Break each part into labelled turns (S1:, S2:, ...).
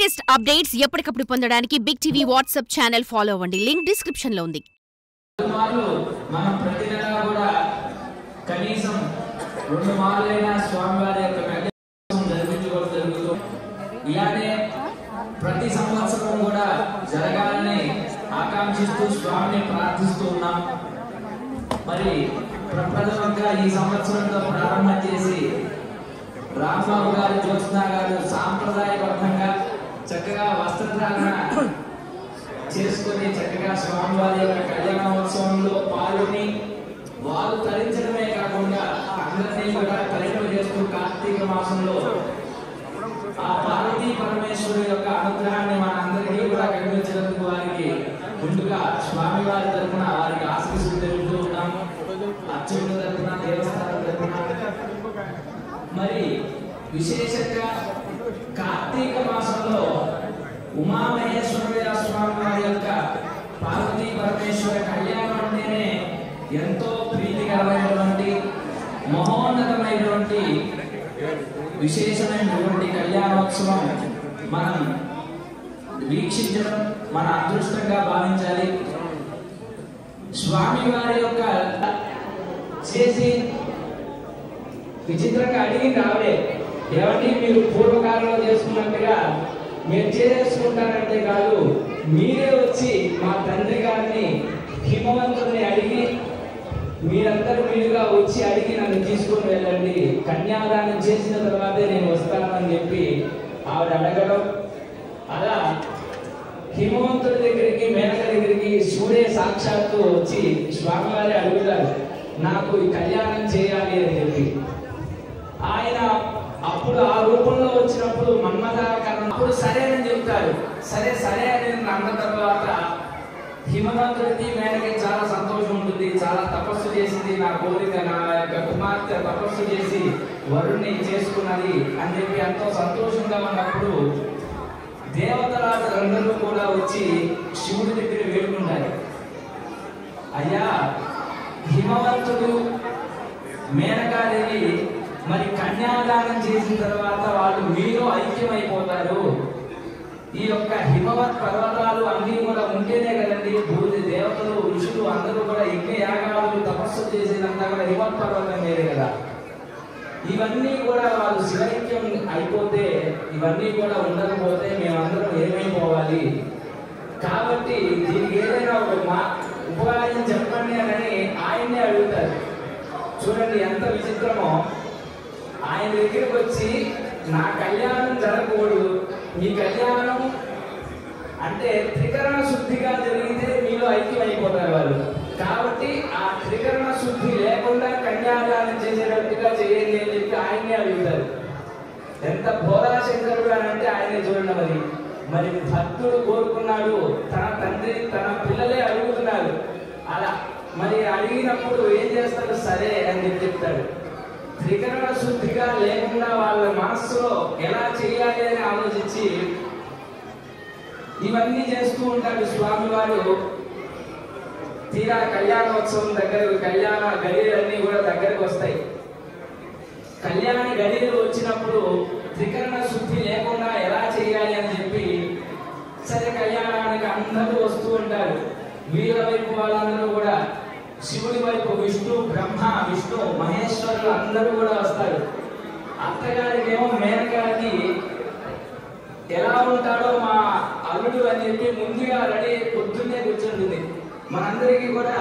S1: Latest updates ఎప్పటికప్పుడు పొందడానికి Big TV WhatsApp channel follow అవ్వండి. లింక్ డిస్క్రిప్షన్ లో ఉంది.
S2: మనం ప్రతి నెల కూడా కనీసం 2 మార్లైనా స్వామివారి యొక్క కళ్యాణం జరిపించుకోవడం జరుగుతుంది. ఇలానే ప్రతి సంవత్సరం కూడా జరగాలని ఆకాంక్షిస్తూ స్వామిని ప్రార్థిస్తూ ఉన్నాం. మరి ప్రప్రథమంగా ఈ సంవత్సరంతో ప్రారంభం చేసి రాంబాబు గారు, జ్యోత్స్నా గారు సాంప్రదాయబద్ధంగా చక్కగా వస్త్రధారణ చేసుకుని చక్కగా స్వామివారి యొక్క కళ్యాణోత్సవంలో పాల్గొని వారు తరించడమే కాకుండా అందరినీ కూడా తరింపజేస్తూ కార్తీక మాసంలో ఆ పార్వతీ పరమేశ్వరుడు యొక్క అనుగ్రహాన్ని మనందరికీ కూడా కలిగించినందుకు వారికి ముందుగా స్వామివారి తరఫున వారికి ఆశీస్సులు తెలుపుతూ ఉన్నాము. అర్చకుల తరఫున, దేవస్థానం తరఫున. మరి విశేషంగా కార్తీక మాసంలో ఉమామహేశ్వర స్వామి వారి యొక్క పార్వతీ పరమేశ్వర కళ్యాణం అంటేనే ఎంతో ప్రీతికరమైనటువంటి మహోన్నతమైనటువంటి విశేషమైనటువంటి కళ్యాణోత్సవం మనం వీక్షించడం మన అదృష్టంగా భావించాలి. స్వామి వారి యొక్క చేసి విచిత్రంగా అడిగి రావే ఏమంటే మీరు పూర్వకాలంలో చేసుకున్నట్టుగా మీరు చేసుకుంటారంటే కాదు, మీరే వచ్చి మా తండ్రి గారిని హిమవంతుని అడిగి మీరందరూ మీరుగా వచ్చి అడిగి నన్ను తీసుకుని వెళ్ళండి, కన్యాదానం చేసిన తర్వాతే నేను వస్తానని చెప్పి ఆవిడ అడగడం. అలా హిమవంతుడి దగ్గరికి, మేనక దగ్గరికి శివుడే సాక్షాత్తు వచ్చి స్వామివారి అడుగుతారు, నాకు ఈ కళ్యాణం చేయాలి అని చెప్పి. ఆయన అప్పుడు ఆ రూపంలో వచ్చినప్పుడు మన్మథాకరణం అప్పుడు సరేనని చెప్తారు. సరే అని అన్న తర్వాత హిమవంతుడికి మేనకి చాలా సంతోషం ఉంటుంది. చాలా తపస్సు చేసింది, నా కోరిక, నా యొక్క కుమార్తె తపస్సు చేసి వరుణ్ణి చేసుకున్నది అని చెప్పి ఎంతో సంతోషంగా ఉన్నప్పుడు దేవతలందరూ కూడా వచ్చి శివుడి దగ్గర వేడుకుంటారు, అయ్యా హిమవంతుడు మేనకాదేవి మరి కన్యాదానం చేసిన తర్వాత వాళ్ళు మీలో ఐక్యమైపోతారు. ఈ యొక్క హిమవత్ పర్వతాలు అన్ని కూడా ఉంటేనే కదండి భూమి దేవతలు, ఋషులు అందరూ కూడా యజ్ఞ యాగాలు తపస్సు చేసేదంతా కూడా హిమవత్ పర్వతం వేరే కదా. ఇవన్నీ కూడా వాళ్ళు శివైక్యం అయిపోతే, ఇవన్నీ కూడా ఉండకపోతే మేమందరం ఏమైపోవాలి. కాబట్టి దీనికి ఏదైనా ఒక ఉపాయం చెప్పండి అని ఆయన్నే అడుగుతారు. చూడండి ఎంత విచిత్రమో. ఆయన దగ్గరికి వచ్చి నా కళ్యాణం జరగకూడదు, ఈ కళ్యాణం అంటే త్రికరణ శుద్ధిగా జరిగితే మీలో ఐక్యం అయిపోతారు వాళ్ళు. కాబట్టి ఆ త్రికరణ శుద్ధి లేకుండా కన్యాదానం చేసేటట్టుగా చేయండి అని చెప్పి ఆయన్నే అడుగుతారు. ఎంత భోలాశంకరుడు అని అంటే ఆయనే చూడండి. మరి భక్తుడు కోరుకున్నాడు, తన తండ్రి తన పిల్లలే అడుగుతున్నారు. అలా మరి అడిగినప్పుడు ఏం చేస్తాడు, సరే అని చెప్తాడు. త్రికరణ శుద్ధిగా లేకుండా వాళ్ళ మనస్సులో ఎలా చేయాలి అని ఆలోచించి ఇవన్నీ చేస్తూ ఉంటాడు స్వామివారు. తీరా కళ్యాణోత్సవం దగ్గర కళ్యాణ గడియలన్నీ కూడా దగ్గరకు వస్తాయి. కళ్యాణ గడియలు వచ్చినప్పుడు త్రికరణ శుద్ధి లేకుండా ఎలా చేయాలి అని చెప్పి సరే కళ్యాణానికి అందరూ వస్తూ ఉంటారు. వీళ్ళ వైపు వాళ్ళందరూ కూడా, శివుడి వైపు విష్ణు, బ్రహ్మ, విష్ణు, మహేశ్వరులు అందరూ కూడా వస్తారు. అత్తగారికి ఏమో మేనగారికి ఎలా ఉంటాడో మా అల్లుడు అని చెప్పి ముందుగా రెడీ పొద్దున్నే కూర్చుంటుంది. మనందరికీ కూడా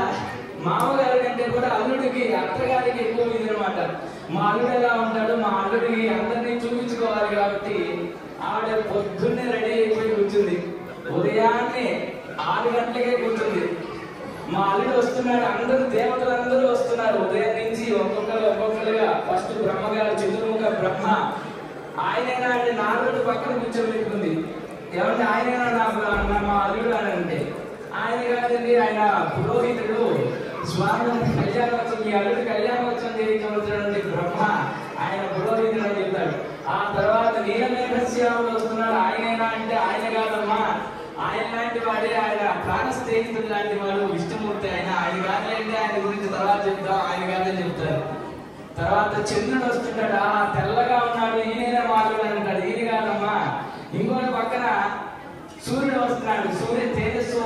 S2: మామగారి కంటే కూడా అల్లుడికి, అత్తగారికి ఎక్కువ ఇది అనమాట. మా అల్లుడు ఎలా ఉంటాడో మా అల్లుడికి అందరినీ చూపించుకోవాలి కాబట్టి ఆవిడ పొద్దున్నే రెడీ అయిపోయి కూర్చుంది. ఉదయాన్నే 6 గంటలకే కూర్చుంది. మా అల్లుడు వస్తున్నాడు, అందరూ దేవతలందరూ వస్తున్నారు. ఉదయం నుంచి ఒక్కొక్కరుగా ఫస్ట్ బ్రహ్మగారు, చతుర్ముఖ బ్రహ్మ ఆయనైనా అంటే నాలుగు పక్కన కూర్చోబెట్టుకుంది. ఏమంటే ఆయనైనా మా అల్లుడు అని అంటే ఆయన కాదండి, ఆయన పురోహితుడు. స్వామి కళ్యాణోత్సవం, మీ అల్లుడు కళ్యాణోత్సవం చేయించవలసినటువంటి బ్రహ్మ, ఆయన పురోహితుడు అని చెప్తాడు. ఆ తర్వాత నీలమేఘశ్యాముడు వస్తున్నాడు, ఆయనైనా అంటే ఆయన కాదమ్మా, ఆయన లాంటి వాడే, ఆయన ప్రాణ స్నేహితుడు లాంటి వాడు విష్ణుమూర్తి, ఆయన కాదంటే ఆయన గురించి తర్వాత చెప్తాం, ఆయన కాదని చెప్తారు. తర్వాత చంద్రుడు వస్తున్నాడు, తెల్లగా ఉన్నాడు, ఈయన మాట్లాడు అంటాడు, ఈయన కాదమ్మా. ఇంకోటి పక్కన సూర్యుడు వస్తున్నాడు, సూర్య తేజస్సు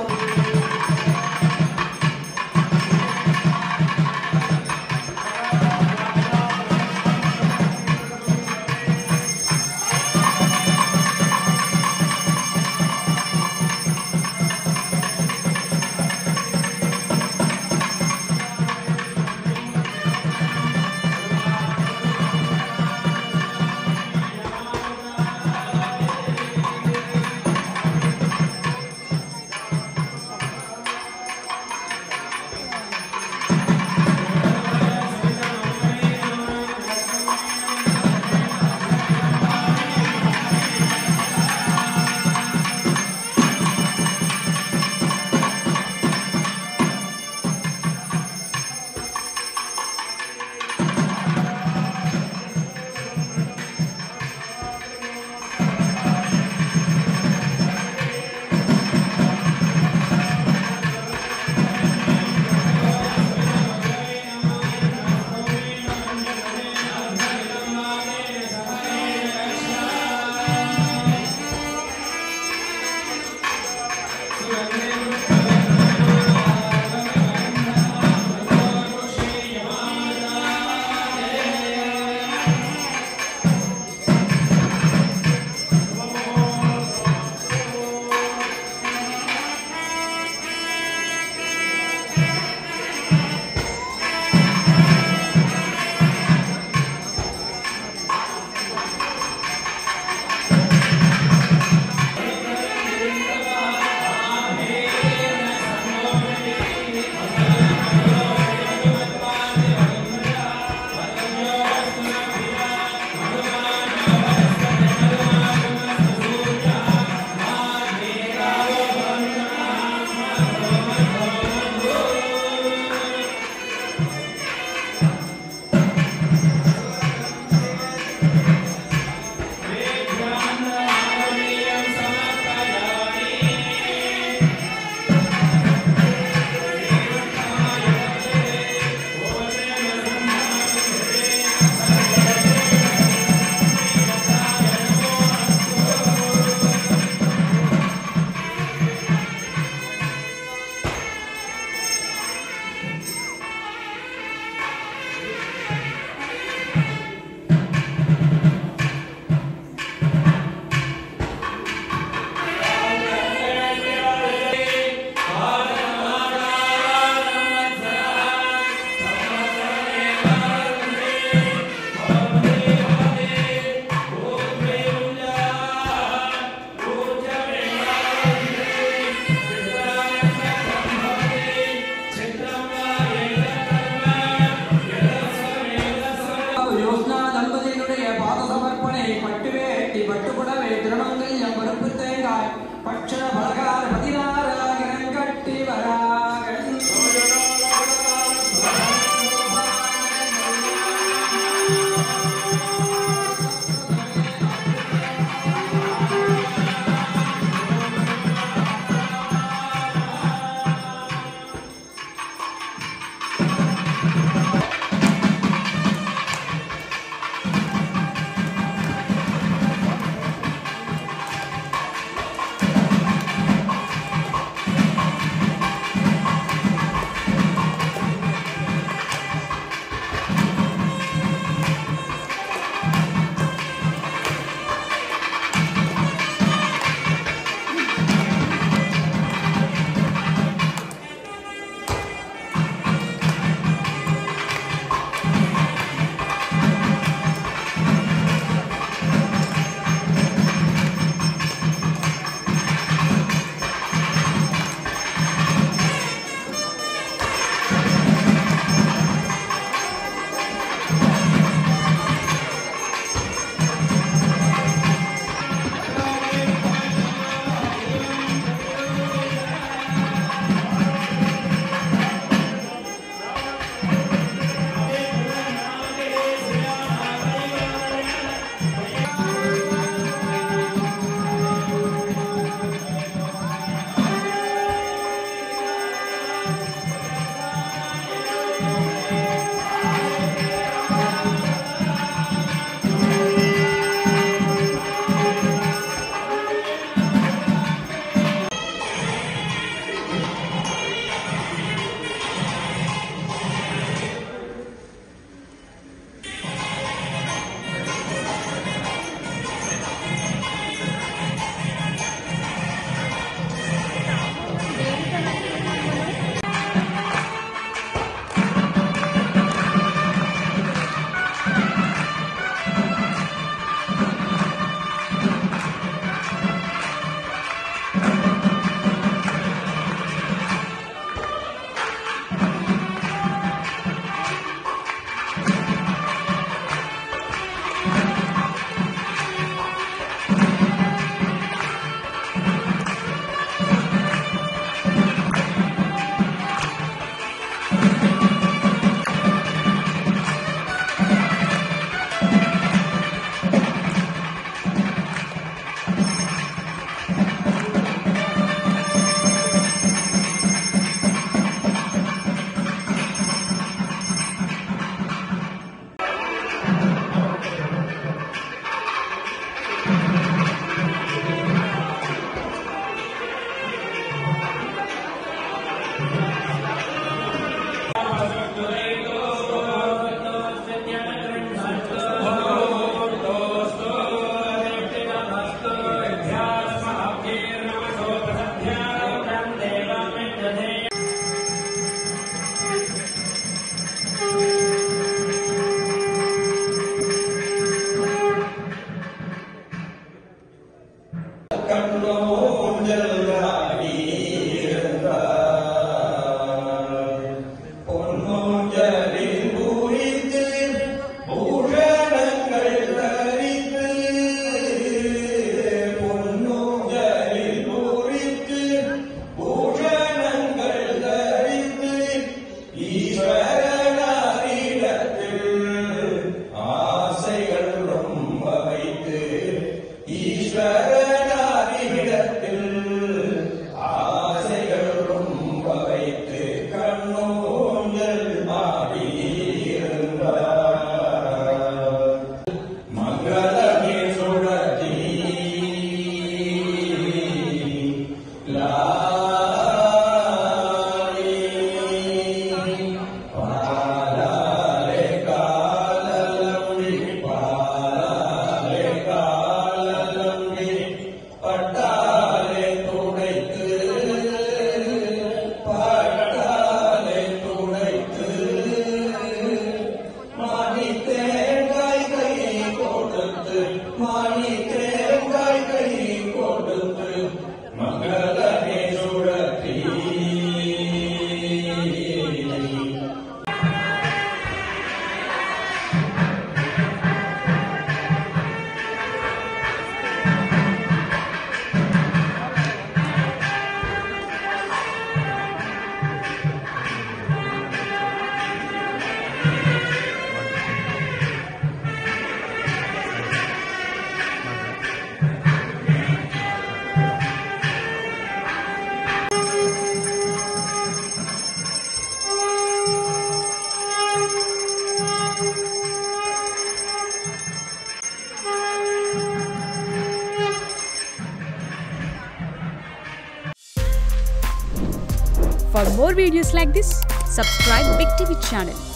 S3: For more videos like this, subscribe Big TV channel.